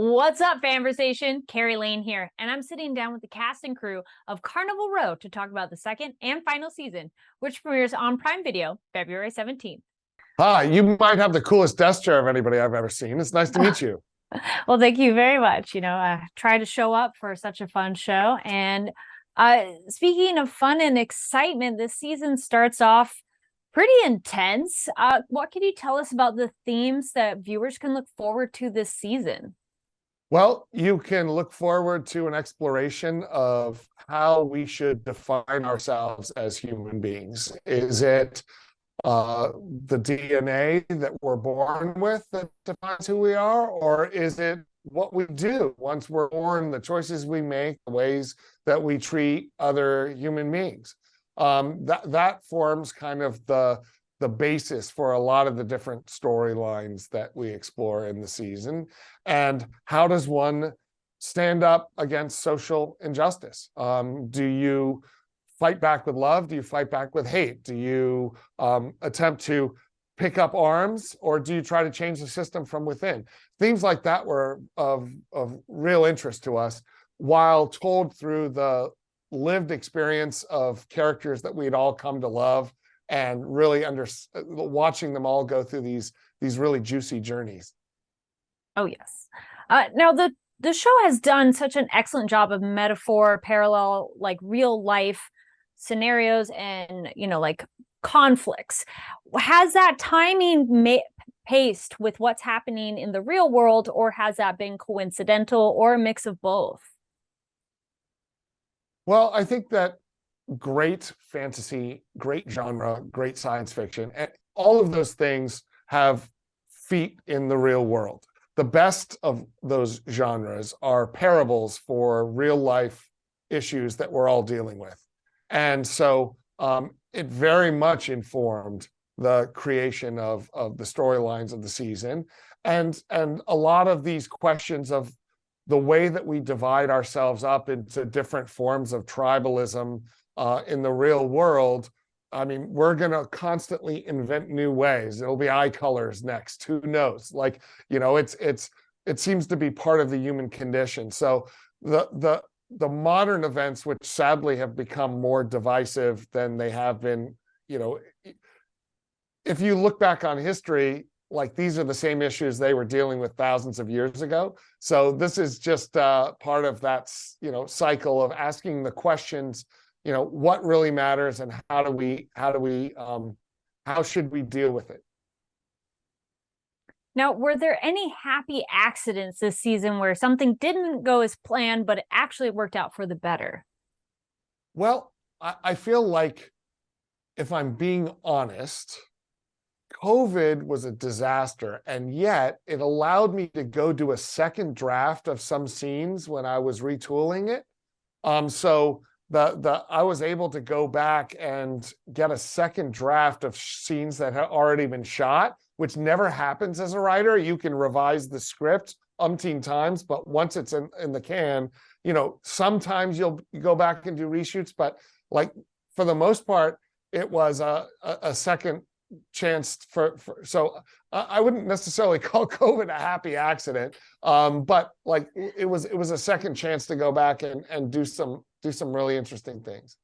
What's up, FANVERSATION? Carrie Lane here, and I'm sitting down with the cast and crew of Carnival Row to talk about the second and final season, which premieres on Prime Video February 17th. Hi, you might have the coolest desk chair of anybody I've ever seen. It's nice to meet you. Well, thank you very much. I try to show up for such a fun show. And speaking of fun and excitement, this season starts off pretty intense. What can you tell us about the themes that viewers can look forward to this season? Well, you can look forward to an exploration of how we should define ourselves as human beings. Is it the DNA that we're born with that defines who we are, or is it what we do once we're born, the choices we make, the ways that we treat other human beings? That forms kind of the basis for a lot of the different storylines that we explore in the season. And how does one stand up against social injustice? Do you fight back with love? Do you fight back with hate? Do you attempt to pick up arms, or do you try to change the system from within? Themes like that were of real interest to us, while told through the lived experience of characters that we'd all come to love, and really watching them all go through these really juicy journeys. Oh, yes. Now, the show has done such an excellent job of metaphor, parallel, like real life scenarios and, like conflicts. Has that timing paced with what's happening in the real world, or has that been coincidental, or a mix of both? Well, I think that great fantasy, great genre, great science fiction, and all of those things have feet in the real world. The best of those genres are parables for real life issues that we're all dealing with. And so it very much informed the creation of the storylines of the season. And a lot of these questions of the way that we divide ourselves up into different forms of tribalism in the real world. I mean, we're going to constantly invent new ways. It'll be eye colors next. Who knows? Like, it seems to be part of the human condition. So the modern events, which sadly have become more divisive than they have been, if you look back on history, like these are the same issues they were dealing with thousands of years ago. So this is just part of that, cycle of asking the questions, what really matters, and how should we deal with it? Now, were there any happy accidents this season where something didn't go as planned, but it actually worked out for the better? Well, I feel like, if I'm being honest, COVID was a disaster, and yet it allowed me to go do a second draft of some scenes when I was retooling it. So I was able to go back and get a second draft of scenes that had already been shot, which never happens as a writer. You can revise the script umpteen times, but once it's in the can, sometimes you'll go back and do reshoots, but like for the most part, it was a second chance so I wouldn't necessarily call COVID a happy accident, but like it was a second chance to go back and do some really interesting things.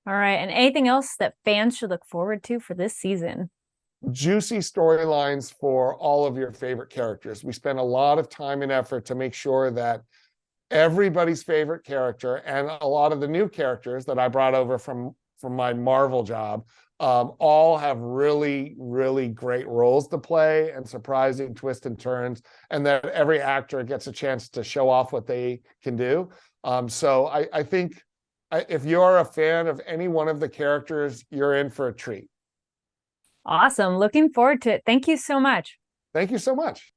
All right. And anything else that fans should look forward to for this season? Juicy storylines for all of your favorite characters. We spent a lot of time and effort to make sure that everybody's favorite character, and a lot of the new characters that I brought over from my Marvel job, all have really, really great roles to play and surprising twists and turns, and that every actor gets a chance to show off what they can do. So I think if you're a fan of any one of the characters, you're in for a treat. Awesome. Looking forward to it. Thank you so much. Thank you so much.